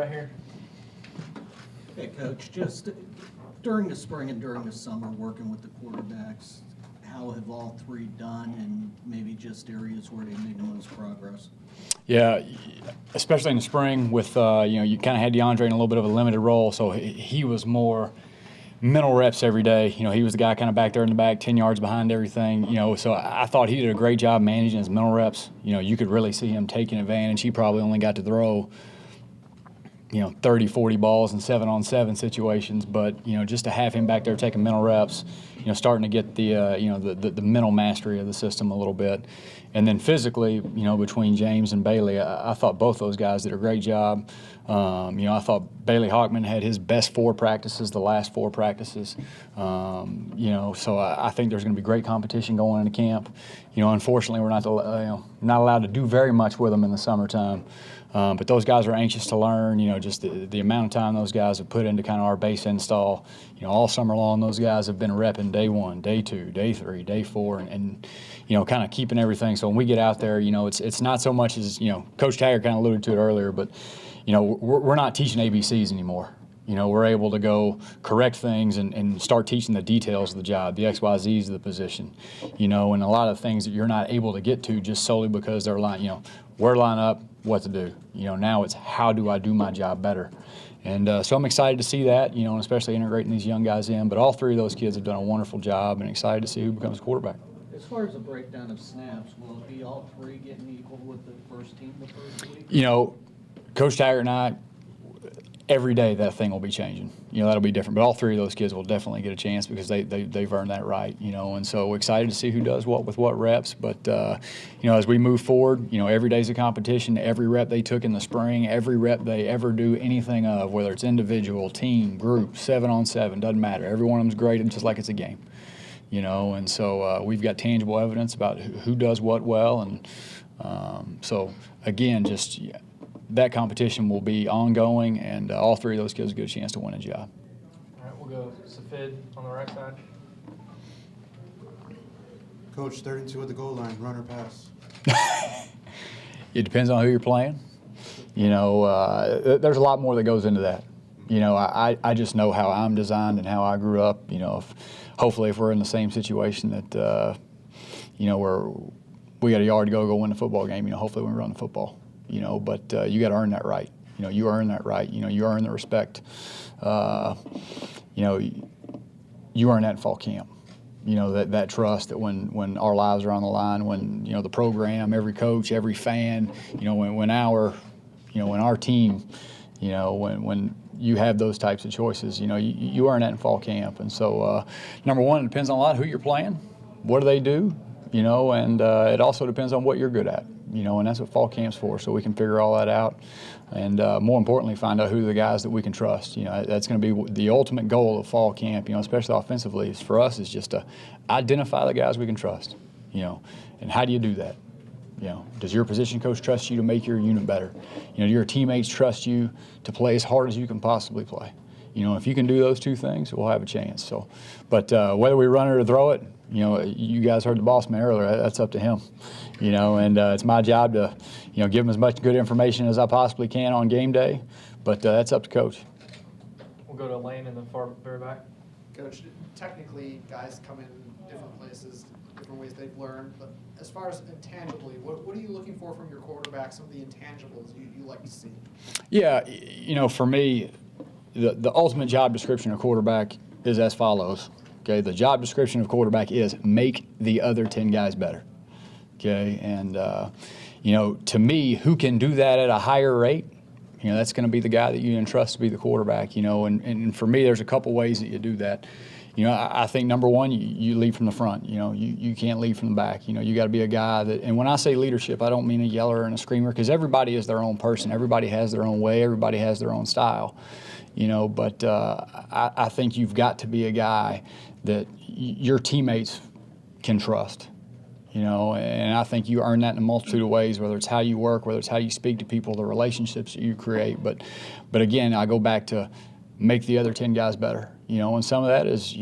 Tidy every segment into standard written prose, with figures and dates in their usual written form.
right here. Hey, Coach, just during the spring and during the summer, working with the quarterbacks, how have all three done, and maybe just areas where they made the most progress? Yeah, especially in the spring with, you kind of had DeAndre in a little bit of a limited role, so he was more mental reps every day. He was the guy kind of back there in the back, 10 yards behind everything, so I thought he did a great job managing his mental reps. You could really see him taking advantage. He probably only got to throw 30, 40 balls in 7-on-7 situations, but just to have him back there taking mental reps, starting to get the mental mastery of the system a little bit. And then physically, between James and Bailey, I thought both those guys did a great job. I thought Bailey Hawkman had his best 4 practices, the last 4 practices. So I think there's going to be great competition going into camp. Unfortunately, we're not allowed to do very much with them in the summertime. But those guys are anxious to learn, just the amount of time those guys have put into kind of our base install. All summer long, those guys have been repping day 1, day 2, day 3, day 4, and kind of keeping everything. So when we get out there, it's not so much as, Coach Taggart kind of alluded to it earlier, but, we're not teaching ABCs anymore. We're able to go correct things and start teaching the details of the job, the XYZs of the position, and a lot of things that you're not able to get to just solely because they're where to line up, what to do. Now it's how do I do my job better. And so I'm excited to see that, and especially integrating these young guys in. But all 3 of those kids have done a wonderful job, and excited to see who becomes quarterback. As far as the breakdown of snaps, will it be all 3 getting equal with the first team the first week? Coach Taggart and I, every day that thing will be changing. That'll be different. But all 3 of those kids will definitely get a chance because they've earned that right, and so we're excited to see who does what with what reps. But, as we move forward, every day's a competition. Every rep they took in the spring, every rep they ever do anything of, whether it's individual, team, group, 7-on-7, doesn't matter. Every one of them's graded just like it's a game, and so we've got tangible evidence about who does what well. And so, again, just that competition will be ongoing, and all 3 of those kids get a chance to win a job. All right, we'll go Safid on the right side. Coach, 32 at the goal line, run or pass? It depends on who you're playing. There's a lot more that goes into that. I just know how I'm designed and how I grew up. Hopefully if we're in the same situation that, where we got a yard to go win the football game, hopefully we run the football. But you got to earn that right. You earn that right. You earn the respect. You earn that in fall camp. That trust that when our lives are on the line, when the program, every coach, every fan, when our team, when you have those types of choices, you earn that in fall camp. And so, number one, it depends on a lot who you're playing, what do they do, and it also depends on what you're good at. And that's what fall camp's for, so we can figure all that out. And more importantly, find out who are the guys that we can trust. That's going to be the ultimate goal of fall camp, especially offensively, is for us is just to identify the guys we can trust, and how do you do that? Does your position coach trust you to make your unit better? Do your teammates trust you to play as hard as you can possibly play? If you can do those 2 things, we'll have a chance. So, but whether we run it or throw it, you guys heard the boss man earlier. That's up to him. And it's my job to, give him as much good information as I possibly can on game day. But that's up to coach. We'll go to Lane in the far very back. Coach, technically, guys come in different places, different ways they've learned. But as far as intangibly, what are you looking for from your quarterback? Some of the intangibles you like to see. Yeah, for me, the ultimate job description of quarterback is as follows. Okay, the job description of quarterback is make the other 10 guys better. Okay, and to me, who can do that at a higher rate, that's going to be the guy that you entrust to be the quarterback. And for me, there's a couple ways that you do that. I think number one, you lead from the front. You can't lead from the back. You got to be a guy that, and when I say leadership, I don't mean a yeller and a screamer, because everybody is their own person. Everybody has their own way. Everybody has their own style. But I think you've got to be a guy that your teammates can trust. And I think you earn that in a multitude of ways, whether it's how you work, whether it's how you speak to people, the relationships that you create. But again, I go back to make the other 10 guys better. And some of that is,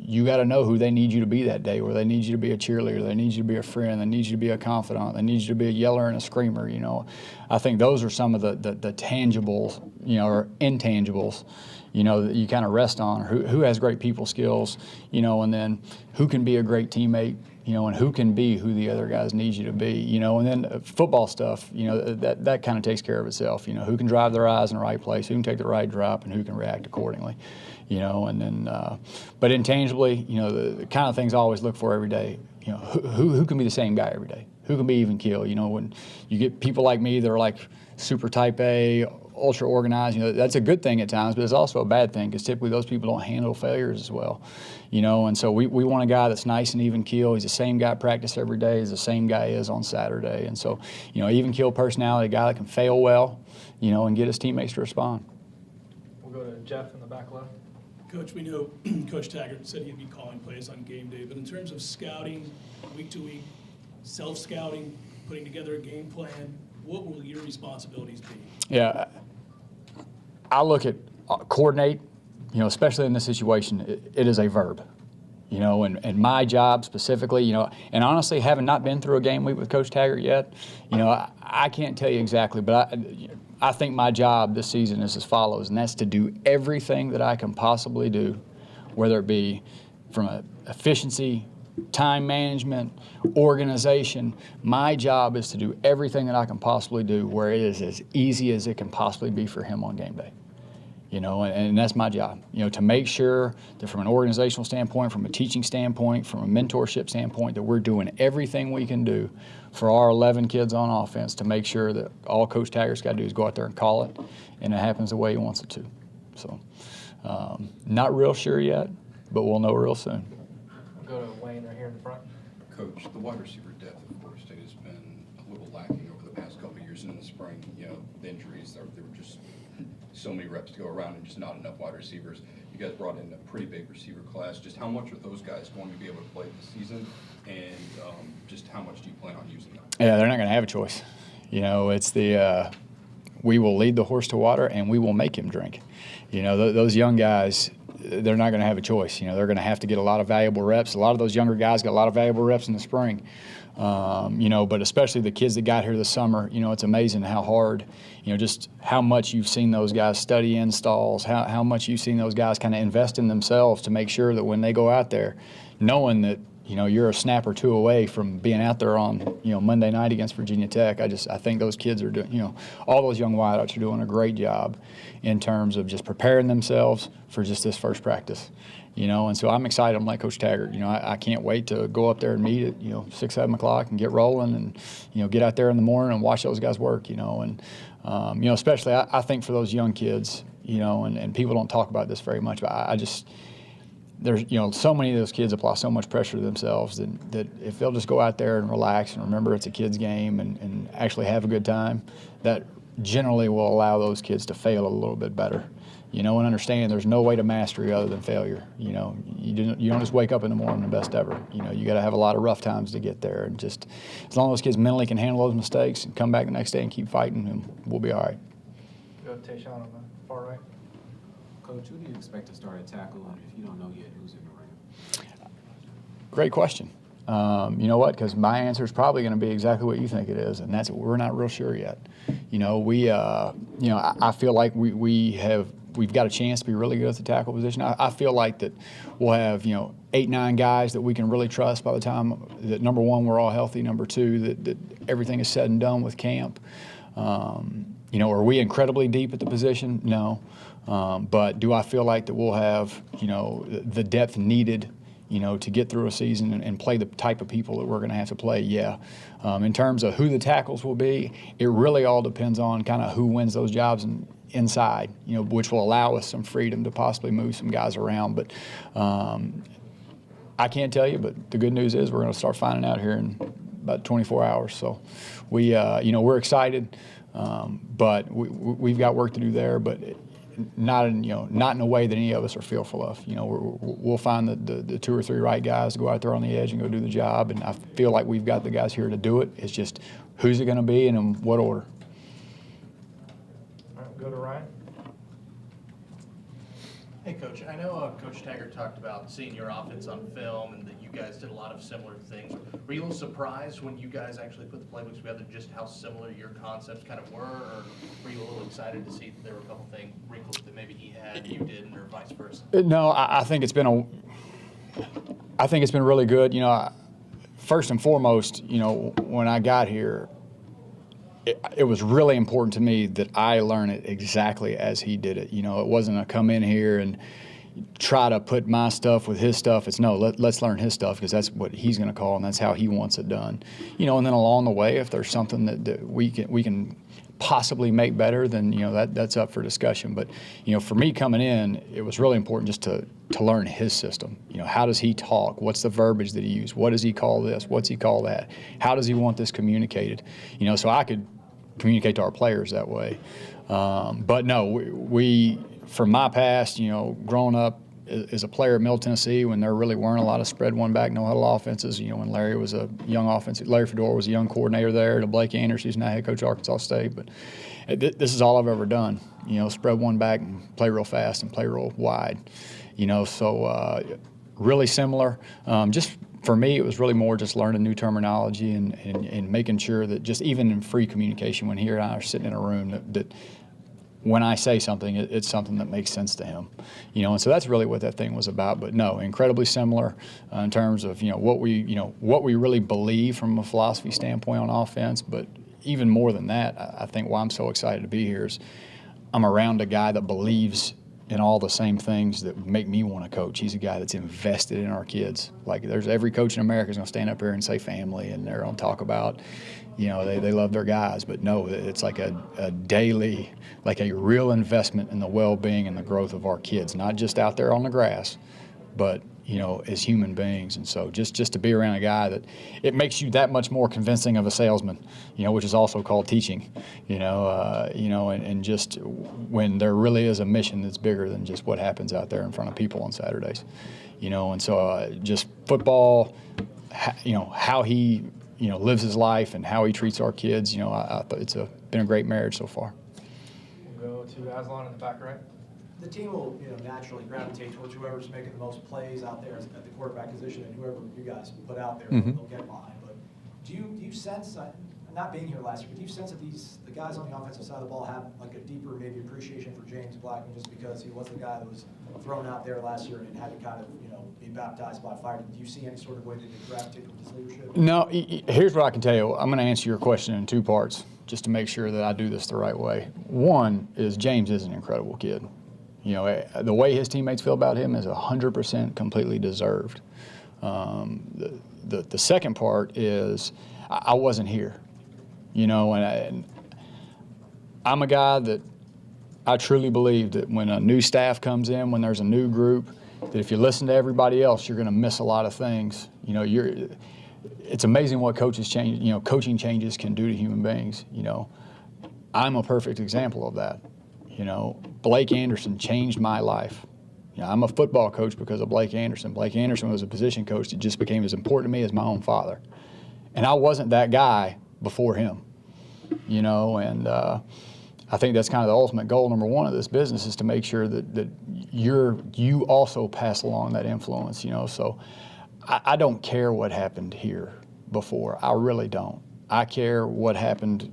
you got to know who they need you to be that day, where they need you to be a cheerleader, they need you to be a friend, they need you to be a confidant, they need you to be a yeller and a screamer. I think those are some of the tangibles, or intangibles, that you kind of rest on. Who has great people skills, and then who can be a great teammate, and who can be who the other guys need you to be, and then football stuff, that kind of takes care of itself. Who can drive their eyes in the right place, who can take the right drop, and who can react accordingly, and then, but intangibly, the kind of things I always look for every day, who can be the same guy every day, who can be even keel, when you get people like me that are like super type A, ultra organized, that's a good thing at times, but it's also a bad thing because typically those people don't handle failures as well, and so we want a guy that's nice and even keel. He's the same guy at practice every day as the same guy is on Saturday, and so, even keel personality, a guy that can fail well, and get his teammates to respond. We'll go to Jeff in the back left. Coach, we know Coach Taggart said he'd be calling plays on game day, but in terms of scouting, week to week, self-scouting, putting together a game plan, what will your responsibilities be? Yeah, I look at coordinate, especially in this situation, it is a verb, and my job specifically, and honestly, having not been through a game week with Coach Taggart yet, I can't tell you exactly, but I think my job this season is as follows, and that's to do everything that I can possibly do, whether it be from an efficiency, time management, organization. My job is to do everything that I can possibly do where it is as easy as it can possibly be for him on game day. And that's my job, to make sure that from an organizational standpoint, from a teaching standpoint, from a mentorship standpoint, that we're doing everything we can do for our 11 kids on offense to make sure that all Coach Taggart's got to do is go out there and call it, and it happens the way he wants it to. So, not real sure yet, but we'll know real soon. We'll go to Wayne right here in the front. Coach, the wide receiver depth of Florida State has been a little lacking over the past couple of years, and in the spring, the injuries, there were just so many reps to go around and just not enough wide receivers. You guys brought in a pretty big receiver class. Just how much are those guys going to be able to play this season, and just how much do you plan on using them? Yeah, they're not going to have a choice. It's the we will lead the horse to water and we will make him drink. Those young guys, they're not going to have a choice. They're going to have to get a lot of valuable reps. A lot of those younger guys got a lot of valuable reps in the spring. But especially the kids that got here this summer, it's amazing how hard, just how much you've seen those guys study installs, how much you've seen those guys kind of invest in themselves to make sure that when they go out there, knowing that, you're a snap or two away from being out there on, Monday night against Virginia Tech. I think those kids are doing, all those young wideouts are doing a great job in terms of just preparing themselves for just this first practice. And so I'm excited. I'm like Coach Taggart. I can't wait to go up there and meet at 6, 7 o'clock and get rolling and get out there in the morning and watch those guys work. Especially I think for those young kids, and people don't talk about this very much, but there's so many of those kids apply so much pressure to themselves that if they'll just go out there and relax and remember it's a kid's game and actually have a good time, that generally will allow those kids to fail a little bit better. And understand there's no way to mastery other than failure. You don't just wake up in the morning the best ever. You got to have a lot of rough times to get there. And just as long as those kids mentally can handle those mistakes and come back the next day and keep fighting, and we'll be all right. Go to Tayshawn on the far right. Coach, who do you expect to start at tackle, and if you don't know yet, who's in the ring? Great question. You know what? Because my answer is probably going to be exactly what you think it is, and that's we're not real sure yet. I feel like we've got a chance to be really good at the tackle position. I feel like that we'll have 8, 9 guys that we can really trust by the time that, number one, we're all healthy. Number two, that everything is said and done with camp. Are we incredibly deep at the position? No. But do I feel like that we'll have the depth needed to get through a season and play the type of people that we're going to have to play? Yeah. In terms of who the tackles will be, it really all depends on kind of who wins those jobs inside, which will allow us some freedom to possibly move some guys around. But I can't tell you, but the good news is we're going to start finding out here in about 24 hours. So we're excited, but we've got work to do there, but not in a way that any of us are fearful of. We'll find the 2 or 3 right guys to go out there on the edge and go do the job, and I feel like we've got the guys here to do it. It's just who's it going to be and in what order. All right, go to Ryan. Hey, Coach. I know Coach Taggart talked about seeing your offense on film and that you guys did a lot of similar things. Were you a little surprised when you guys actually put the playbooks together just how similar your concepts kind of were? Or were you a little excited to see that there were a couple things, wrinkles that maybe he had and you didn't, or vice versa? No, I think it's been really good. You know, first and foremost, you know, when I got here, it was really important to me that I learn it exactly as he did it. You know, it wasn't a come in here and try to put my stuff with his stuff. It's no, let's learn his stuff because that's what he's going to call and that's how he wants it done. You know, and then along the way, if there's something that we can possibly make better, then, you know, that's up for discussion. But, you know, for me coming in, it was really important just to learn his system. You know, how does he talk? What's the verbiage that he uses? What does he call this? What's he call that? How does he want this communicated? You know, so I could communicate to our players that way. But no, we from my past, you know, growing up as a player at Middle Tennessee when there really weren't a lot of spread one back, no huddle offenses, you know, when Larry was a young Larry Fedora was a young coordinator there, to Blake Anderson, who's now head coach of Arkansas State. But this is all I've ever done, you know, spread one back and play real fast and play real wide, you know, so really similar. Just for me, it was really more just learning new terminology and making sure that just even in free communication, when he and I are sitting in a room, that when I say something, it's something that makes sense to him, you know. And so that's really what that thing was about. But no, incredibly similar in terms of what we really believe from a philosophy standpoint on offense. But even more than that, I think why I'm so excited to be here is I'm around a guy that believes in all the same things that make me want to coach. He's a guy that's invested in our kids. Like there's every coach in America is going to stand up here and say family, and they're going to talk about, you know, they love their guys. But no, it's like a daily, like a real investment in the well-being and the growth of our kids, not just out there on the grass, but, you know, as human beings. And so just to be around a guy that it makes you that much more convincing of a salesman, you know, which is also called teaching, and just when there really is a mission that's bigger than just what happens out there in front of people on Saturdays, you know. And so just football, you know, how he, you know, lives his life and how he treats our kids, you know, I thought it's been a great marriage so far. We'll go to Aslan in the back right. The team will, naturally gravitate towards whoever's making the most plays out there at the quarterback position, and whoever you guys put out there, they'll get behind. But do you sense, not being here last year, but do you sense that the guys on the offensive side of the ball have like a deeper maybe appreciation for James Blackman just because he was the guy that was thrown out there last year and had to kind of be baptized by fire? Do you see any sort of way that they gravitate towards his leadership? No, here's what I can tell you. I'm going to answer your question in two parts just to make sure that I do this the right way. One is James is an incredible kid. You know, the way his teammates feel about him is 100% completely deserved. The second part is I wasn't here, you know, and I'm a guy that I truly believe that when a new staff comes in, when there's a new group, that if you listen to everybody else, you're going to miss a lot of things. You know, it's amazing what coaching changes can do to human beings. You know, I'm a perfect example of that. You know, Blake Anderson changed my life. You know, I'm a football coach because of Blake Anderson. Blake Anderson was a position coach that just became as important to me as my own father. And I wasn't that guy before him, you know, and I think that's kind of the ultimate goal, number one, of this business is to make sure that you also pass along that influence, you know. So I don't care what happened here before. I really don't. I care what happened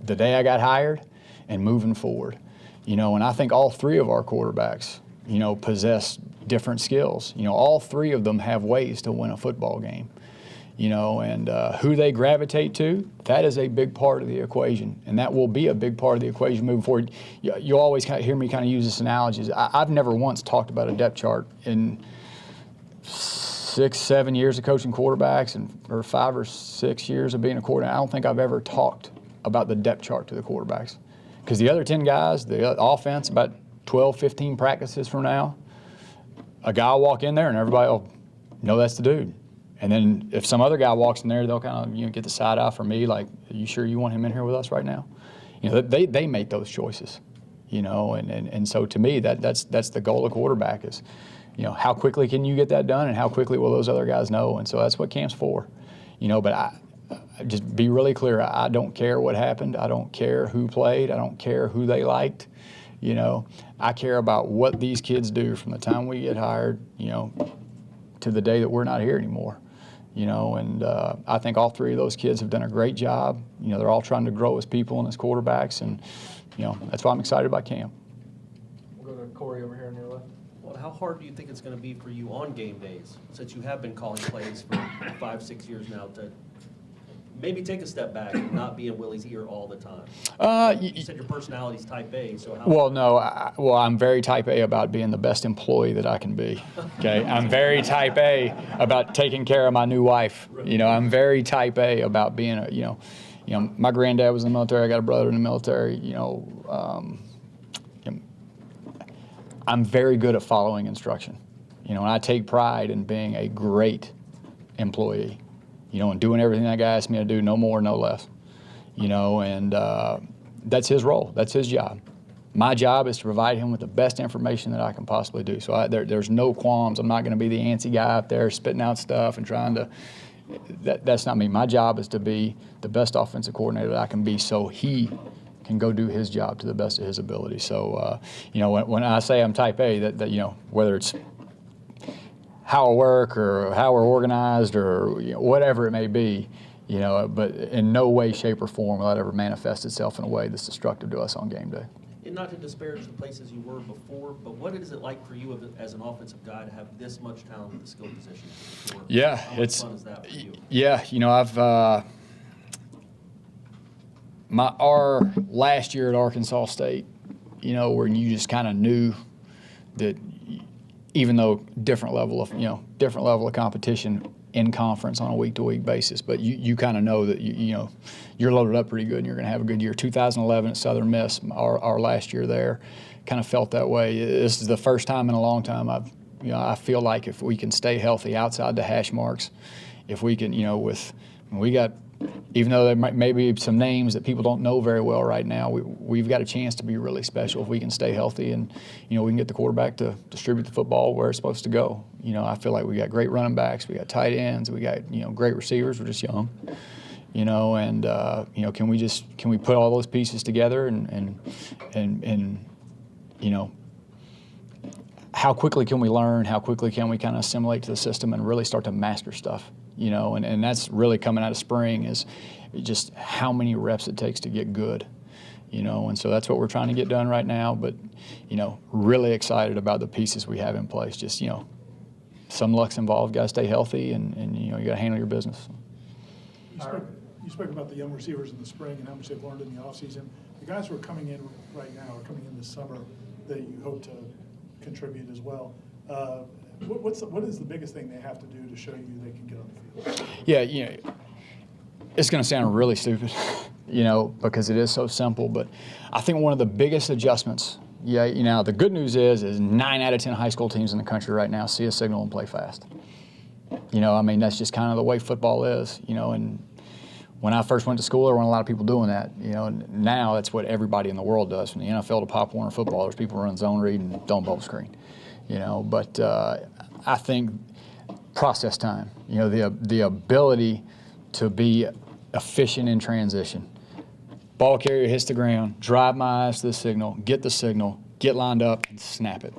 the day I got hired and moving forward, you know. And I think all three of our quarterbacks, you know, possess different skills. You know, all three of them have ways to win a football game, you know, and who they gravitate to, that is a big part of the equation, and that will be a big part of the equation moving forward. You always kind of hear me kind of use this analogy. I've never once talked about a depth chart in 6-7 years of coaching quarterbacks or 5 or 6 years of being a quarterback. I don't think I've ever talked about the depth chart to the quarterbacks. Because the other 10 guys, the offense, about 12, 15 practices from now, a guy will walk in there and everybody will know that's the dude. And then if some other guy walks in there, they'll kind of get the side eye from me, like, are you sure you want him in here with us right now? You know, they make those choices, you know, and so to me that's the goal of quarterback is, you know, how quickly can you get that done and how quickly will those other guys know? And so that's what camp's for, you know. But I just be really clear, I don't care what happened. I don't care who played. I don't care who they liked. You know, I care about what these kids do from the time we get hired, you know, to the day that we're not here anymore. You know, and I think all three of those kids have done a great job. You know, they're all trying to grow as people and as quarterbacks, and, you know, that's why I'm excited about camp. We'll go to Corey over here on your left. Well, how hard do you think it's going to be for you on game days, since you have been calling plays for 5-6 years now, to maybe take a step back and not be in Willie's ear all the time? You said your personality's type A, so how? Well, no, I'm very type A about being the best employee that I can be. Okay, I'm very type A about taking care of my new wife. You know, I'm very type A about being a, you know, my granddad was in the military. I got a brother in the military. You know, I'm very good at following instruction. You know, and I take pride in being a great employee. You know, and doing everything that guy asked me to do, no more, no less. You know, and that's his role. That's his job. My job is to provide him with the best information that I can possibly do. So there's no qualms. I'm not going to be the antsy guy out there spitting out stuff and trying to. That's not me. My job is to be the best offensive coordinator that I can be, so he can go do his job to the best of his ability. So, you know, when I say I'm type A, that you know, whether it's how I work or how we're organized or, you know, whatever it may be, you know, but in no way, shape, or form will that ever manifest itself in a way that's destructive to us on game day. And not to disparage the places you were before, but what is it like for you as an offensive guy to have this much talent at the skill position? Yeah, how much fun is that for you? Yeah, you know, I've our last year at Arkansas State, you know, where you just kind of knew that even though different level of competition in conference on a week-to-week basis, but you kind of know that you know you're loaded up pretty good and you're going to have a good year. 2011 at Southern Miss, our last year there, kind of felt that way. This is the first time in a long time I feel like if we can stay healthy outside the hash marks, if we can, you know, we got, even though there may be some names that people don't know very well right now, we've got a chance to be really special if we can stay healthy and, you know, we can get the quarterback to distribute the football where it's supposed to go. You know, I feel like we got great running backs, we got tight ends, we got, you know, great receivers. We're just young, you know, and you know, can we put all those pieces together and you know, how quickly can we learn? How quickly can we kind of assimilate to the system and really start to master stuff? You know, and that's really coming out of spring is just how many reps it takes to get good, you know, and so that's what we're trying to get done right now. But, you know, really excited about the pieces we have in place. Just, you know, some luck's involved. Got to stay healthy and you know, you got to handle your business. You spoke about the young receivers in the spring and how much they've learned in the offseason. The guys who are coming in right now or coming in this summer that you hope to contribute as well. What is the biggest thing they have to do to show you they can get on the field? Yeah, you know, it's going to sound really stupid, you know, because it is so simple. But I think one of the biggest adjustments, yeah, you know, the good news is 9 out of 10 high school teams in the country right now see a signal and play fast. You know, I mean, that's just kind of the way football is, you know, and when I first went to school, there weren't a lot of people doing that, you know, and now that's what everybody in the world does. From the NFL to Pop Warner football, there's people running zone read and don't bubble screen. You know, but I think process time, you know, the ability to be efficient in transition. Ball carrier hits the ground, drive my eyes to the signal, get lined up, and snap it.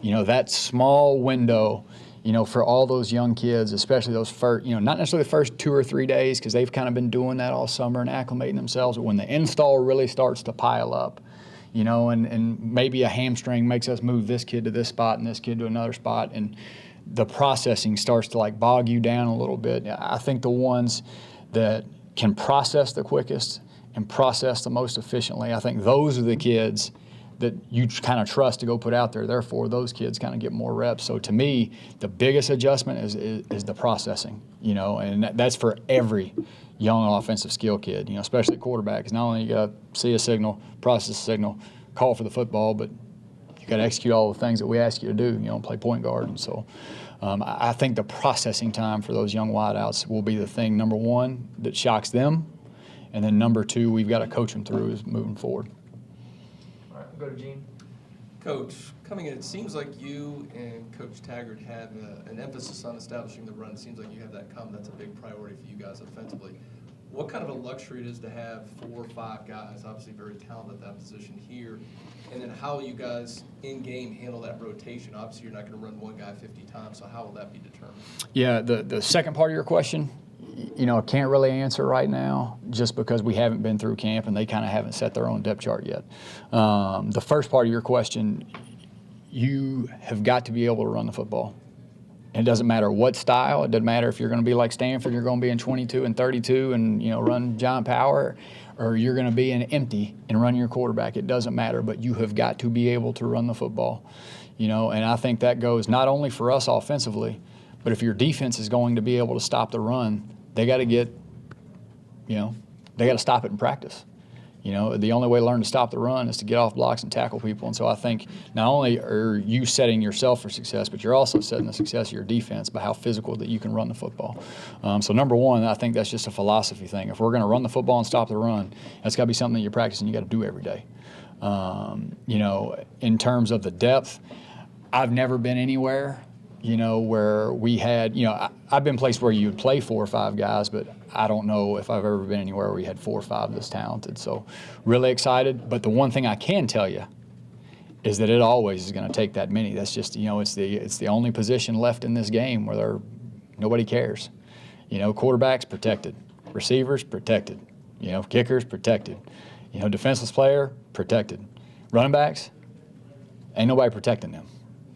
You know, that small window, you know, for all those young kids, especially those first, you know, not necessarily the first 2 or 3 days because they've kind of been doing that all summer and acclimating themselves, but when the install really starts to pile up, you know, and maybe a hamstring makes us move this kid to this spot and this kid to another spot, and the processing starts to like bog you down a little bit. I think the ones that can process the quickest and process the most efficiently, I think those are the kids that you kind of trust to go put out there. Therefore, those kids kind of get more reps. So to me, the biggest adjustment is the processing, you know, and that's for every young offensive skill kid, you know, especially quarterback. Because not only you got to see a signal, process a signal, call for the football, but you got to execute all the things that we ask you to do, you know, play point guard. And so I think the processing time for those young wideouts will be the thing, number one, that shocks them. And then number two, we've got to coach them through is moving forward. All right, we'll go to Gene. Coach, coming in, it seems like you and Coach Taggart had an emphasis on establishing the run. It seems like you have that come. That's a big priority for you guys offensively. what kind of a luxury it is to have 4 or 5 guys, obviously very talented at that position here, and then how you guys in-game handle that rotation. Obviously, you're not going to run one guy 50 times, so how will that be determined? Yeah, the second part of your question, I can't really answer right now just because we haven't been through camp and they kind of haven't set their own depth chart yet. The first part of your question, you have got to be able to run the football. It doesn't matter what style. It doesn't matter if you're going to be like Stanford, you're going to be in 22 and 32 and run giant power, or you're going to be in empty and run your quarterback. It doesn't matter, but you have got to be able to run the football. And I think that goes not only for us offensively, but if your defense is going to be able to stop the run, they got to they got to stop it in practice. The only way to learn to stop the run is to get off blocks and tackle people. And so I think not only are you setting yourself for success, but you're also setting the success of your defense by how physical that you can run the football. So number one, I think that's just a philosophy thing. If we're going to run the football and stop the run, that's got to be something that you're practicing you got to do every day. In terms of the depth, I've never been anywhere where we had, I've been places where you would play 4 or 5 guys, but I don't know if I've ever been anywhere where we had 4 or 5 this talented. So really excited. But the one thing I can tell you is that it always is going to take that many. That's just, it's the only position left in this game where nobody cares. Quarterbacks protected, receivers protected, kickers protected, defenseless player protected, running backs, ain't nobody protecting them.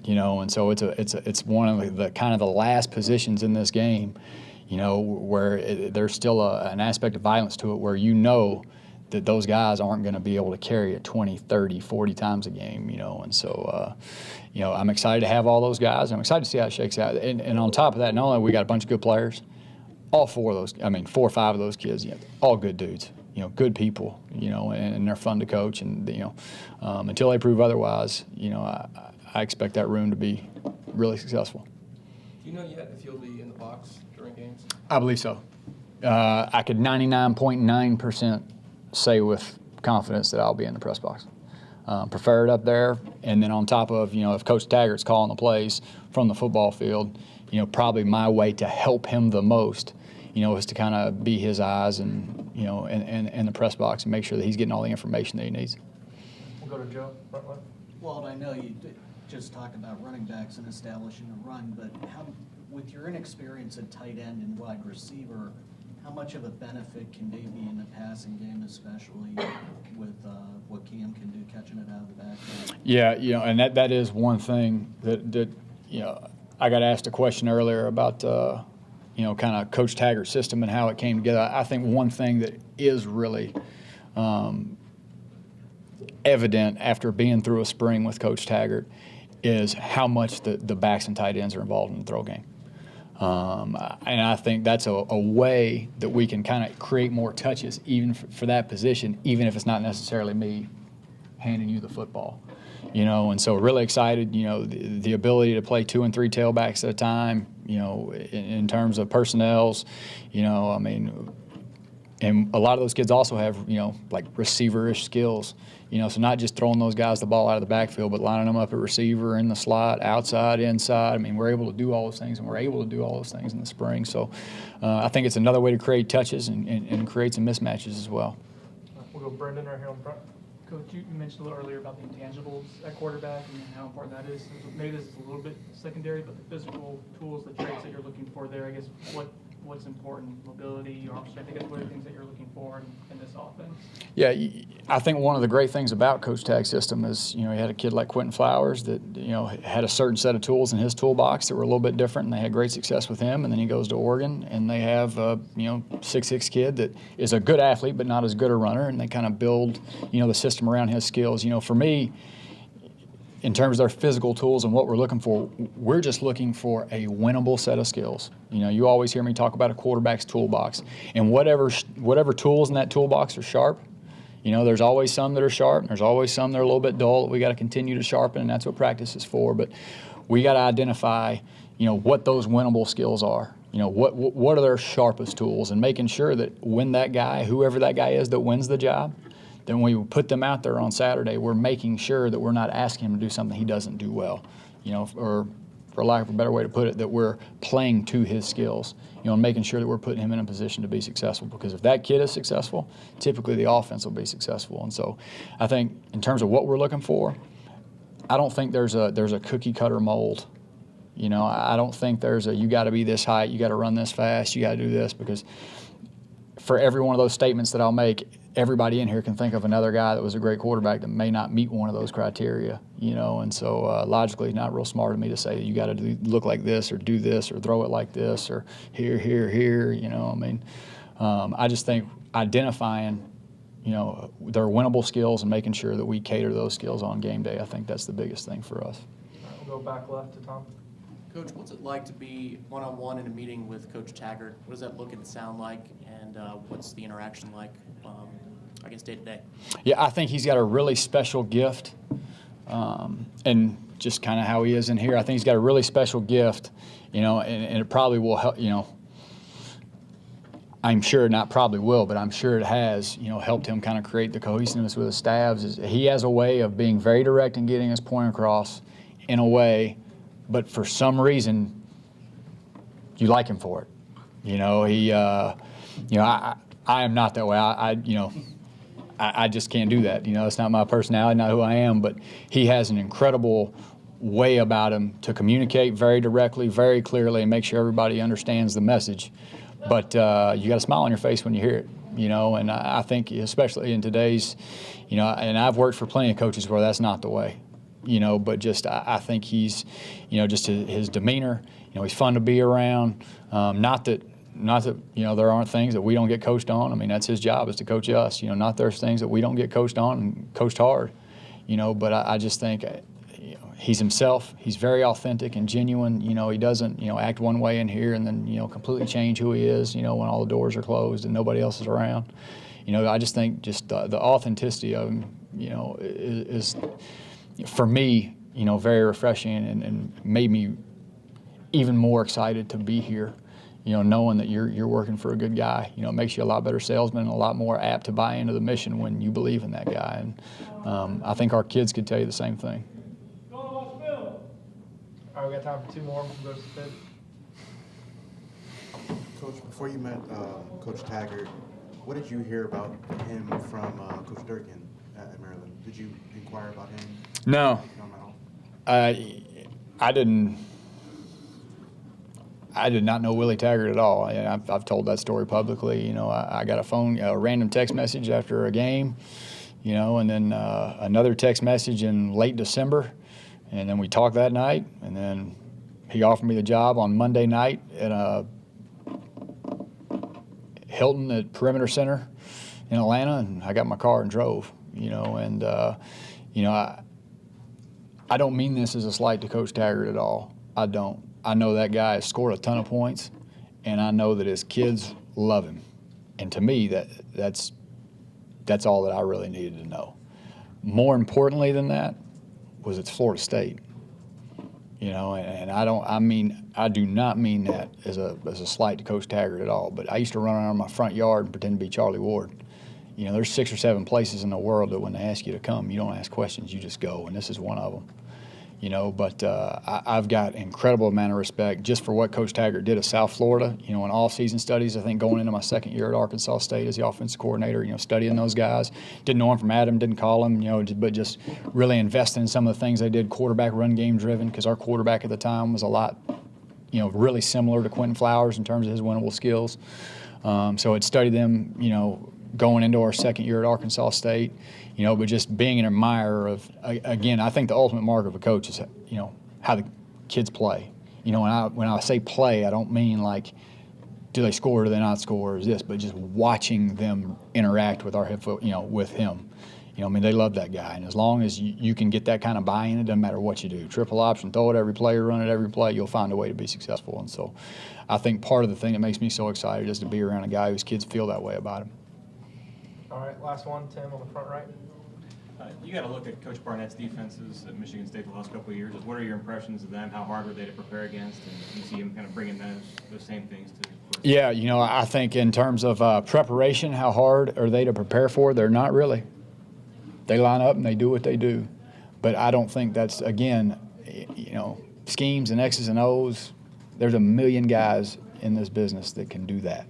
And so it's one of the kind of the last positions in this game, where there's still an aspect of violence to it where that those guys aren't going to be able to carry it 20, 30, 40 times a game, and so, I'm excited to have all those guys. I'm excited to see how it shakes out. And on top of that, not only we got a bunch of good players, all 4 or 5 of those kids, all good dudes, good people, and they're fun to coach. And, until they prove otherwise, I expect that room to be really successful. Do you know yet if you'll be in the box during games? I believe so. I could 99.9% say with confidence that I'll be in the press box. Prefer it up there, and then on top of, if Coach Taggart's calling the plays from the football field, probably my way to help him the most, is to kind of be his eyes and, and the press box and make sure that he's getting all the information that he needs. We'll go to Joe, front left. Walt, I know you just talked about running backs and establishing a run, but with your inexperience at tight end and wide receiver, how much of a benefit can they be in the passing game, especially with what Cam can do catching it out of the backfield? Yeah, and that is one thing that I got asked a question earlier about kind of Coach Taggart's system and how it came together. I think one thing that is really evident after being through a spring with Coach Taggart is how much the backs and tight ends are involved in the throw game. And I think that's a way that we can kind of create more touches even for that position, even if it's not necessarily me handing you the football. And so really excited, the ability to play 2 and 3 tailbacks at a time, in terms of personnels, and a lot of those kids also have, like receiver-ish skills, so not just throwing those guys the ball out of the backfield, but lining them up at receiver, in the slot, outside, inside. We're able to do all those things, and we're able to do all those things in the spring. So I think it's another way to create touches and create some mismatches as well. We'll go Brendan right here on front. Coach, you mentioned a little earlier about the intangibles at quarterback and how important that is. Maybe this is a little bit secondary, but the physical tools, the traits that you're looking for there, I guess, what's important? Mobility, arm strength, I guess, what are the things that you're looking for in this offense? Yeah, I think one of the great things about Coach Tag's system is, he had a kid like Quentin Flowers that, had a certain set of tools in his toolbox that were a little bit different, and they had great success with him. And then he goes to Oregon, and they have a, 6'6" kid that is a good athlete but not as good a runner, and they kind of build, the system around his skills. For me, in terms of their physical tools and what we're looking for, we're just looking for a winnable set of skills. You always hear me talk about a quarterback's toolbox. And whatever tools in that toolbox are sharp, there's always some that are sharp, and there's always some that are a little bit dull that we got to continue to sharpen, and that's what practice is for. But we got to identify, what those winnable skills are. What are their sharpest tools, and making sure that when that guy, whoever that guy is that wins the job, then when we put them out there on Saturday, we're making sure that we're not asking him to do something he doesn't do well, or for lack of a better way to put it, that we're playing to his skills, and making sure that we're putting him in a position to be successful. Because if that kid is successful, typically the offense will be successful. And so I think in terms of what we're looking for, I don't think there's a cookie cutter mold. I don't think there's you got to be this height, you got to run this fast, you got to do this, because for every one of those statements that I'll make, everybody in here can think of another guy that was a great quarterback that may not meet one of those criteria, and so logically it's not real smart of me to say you got to look like this or do this or throw it like this or here, I just think identifying, their winnable skills and making sure that we cater to those skills on game day, I think that's the biggest thing for us. All right, we'll go back left to Tom. Coach, what's it like to be one-on-one in a meeting with Coach Taggart? What does that look and sound like, and what's the interaction like, I guess, day to day? Yeah, I think he's got a really special gift, and just kind of how he is in here. I think he's got a really special gift, and it probably will help, I'm sure, not probably will, but I'm sure it has, helped him kind of create the cohesiveness with his staffs. He has a way of being very direct and getting his point across in a way, but for some reason, you like him for it. I am not that way. I just can't do that. It's not my personality, not who I am, but he has an incredible way about him to communicate very directly, very clearly, and make sure everybody understands the message. But you got a smile on your face when you hear it, and I think especially in today's, and I've worked for plenty of coaches where that's not the way, but just I think he's, just his demeanor, he's fun to be around. Not that there aren't things that we don't get coached on. I mean, that's his job, is to coach us. Not there's things that we don't get coached on and coached hard. But I just think he's himself. He's very authentic and genuine. He doesn't act one way in here and then completely change who he is. When all the doors are closed and nobody else is around. I just think just the authenticity of him, is for me, very refreshing and made me even more excited to be here. Knowing that you're working for a good guy, it makes you a lot better salesman and a lot more apt to buy into the mission when you believe in that guy. And I think our kids could tell you the same thing. All right, we got time for two more. We'll go to fifth. Coach, before you met Coach Taggart, what did you hear about him from Coach Durkin at Maryland? Did you inquire about him? No. I didn't. I did not know Willie Taggart at all. I've told that story publicly. I got a random text message after a game, and then another text message in late December, and then we talked that night, and then he offered me the job on Monday night at Hilton at Perimeter Center in Atlanta, and I got my car and drove. I don't mean this as a slight to Coach Taggart at all. I don't. I know that guy has scored a ton of points, and I know that his kids love him. And to me, that's all that I really needed to know. More importantly than that was it's Florida State. And I do not mean that as a slight to Coach Taggart at all. But I used to run around my front yard and pretend to be Charlie Ward. There's 6 or 7 places in the world that when they ask you to come, you don't ask questions, you just go, and this is one of them. But I've got incredible amount of respect just for what Coach Taggart did at South Florida. In off-season studies, I think going into my second year at Arkansas State as the offensive coordinator, studying those guys. Didn't know him from Adam, didn't call him, but just really investing in some of the things they did, quarterback run game driven, because our quarterback at the time was a lot, really similar to Quentin Flowers in terms of his winnable skills. So I'd studied them, going into our second year at Arkansas State. But just being an admirer of, again, I think the ultimate mark of a coach is, how the kids play. When I say play, I don't mean like, do they score or do they not score or is this, but just watching them interact with with him. They love that guy. And as long as you can get that kind of buy-in, it doesn't matter what you do. Triple option, throw it every play, run it every play, you'll find a way to be successful. And so I think part of the thing that makes me so excited is to be around a guy whose kids feel that way about him. All right, last one, Tim, on the front right. You got to look at Coach Barnett's defenses at Michigan State the last couple of years. What are your impressions of them? How hard were they to prepare against? And you see him kind of bringing those same things to. Yeah, I think in terms of preparation, how hard are they to prepare for? They're not really. They line up and they do what they do. But I don't think that's, again, schemes and X's and O's, there's a million guys in this business that can do that.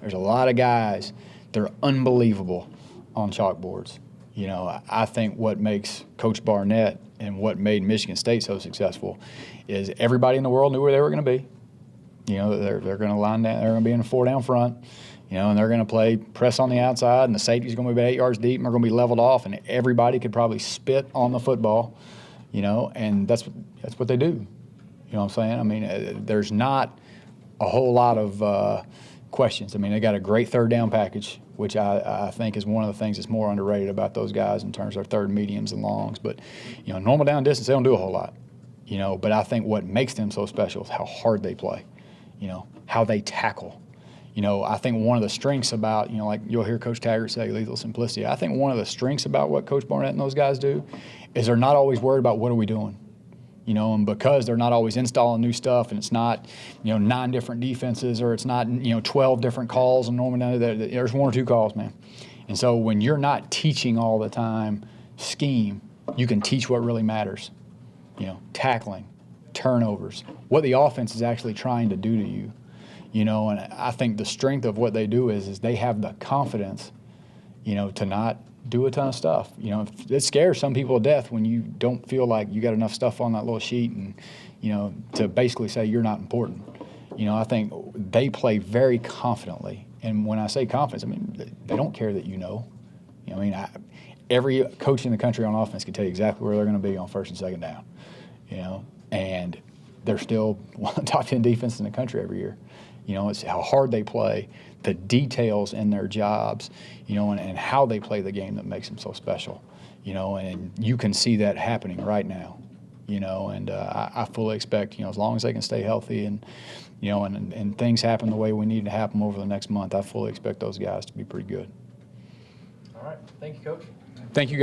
There's a lot of guys that are unbelievable on chalkboards. You know, I think what makes Coach Barnett and what made Michigan State so successful is everybody in the world knew where they were going to be. You know, they're going to line down, they're going to be in a 4 down front, you know, and they're going to play press on the outside, and the safety's going to be about 8 yards deep, and they're going to be leveled off, and everybody could probably spit on the football, you know, and that's what they do. You know what I'm saying? I mean, there's not a whole lot of questions. I mean, they got a great 3rd down package, which I think is one of the things that's more underrated about those guys in terms of their 3rd mediums and longs. But, you know, normal down distance, they don't do a whole lot, you know, but I think what makes them so special is how hard they play, you know, how they tackle. You know, I think one of the strengths about, you know, like you'll hear Coach Taggart say lethal simplicity. I think one of the strengths about what Coach Barnett and those guys do is they're not always worried about what are we doing. You know, and because they're not always installing new stuff, and it's not, you know, 9 different defenses, or it's not, you know, 12 different calls, and normally there's 1 or 2 calls, man. And so when you're not teaching all the time scheme, you can teach what really matters. You know, tackling, turnovers, what the offense is actually trying to do to you. You know, and I think the strength of what they do is they have the confidence, you know, to not do a ton of stuff. You know, it scares some people to death when you don't feel like you got enough stuff on that little sheet, and, you know, to basically say you're not important. You know, I think they play very confidently. And when I say confidence, I mean, they don't care that you know. You know, I mean, every coach in the country on offense can tell you exactly where they're going to be on 1st and 2nd down, you know, and they're still one of the top 10 defenses in the country every year. You know, it's how hard they play, the details in their jobs, you know, and how they play the game that makes them so special, you know, and you can see that happening right now, you know, and I fully expect, you know, as long as they can stay healthy and, you know, and things happen the way we need to happen over the next month, I fully expect those guys to be pretty good. All right. Thank you, Coach. Thank you, guys.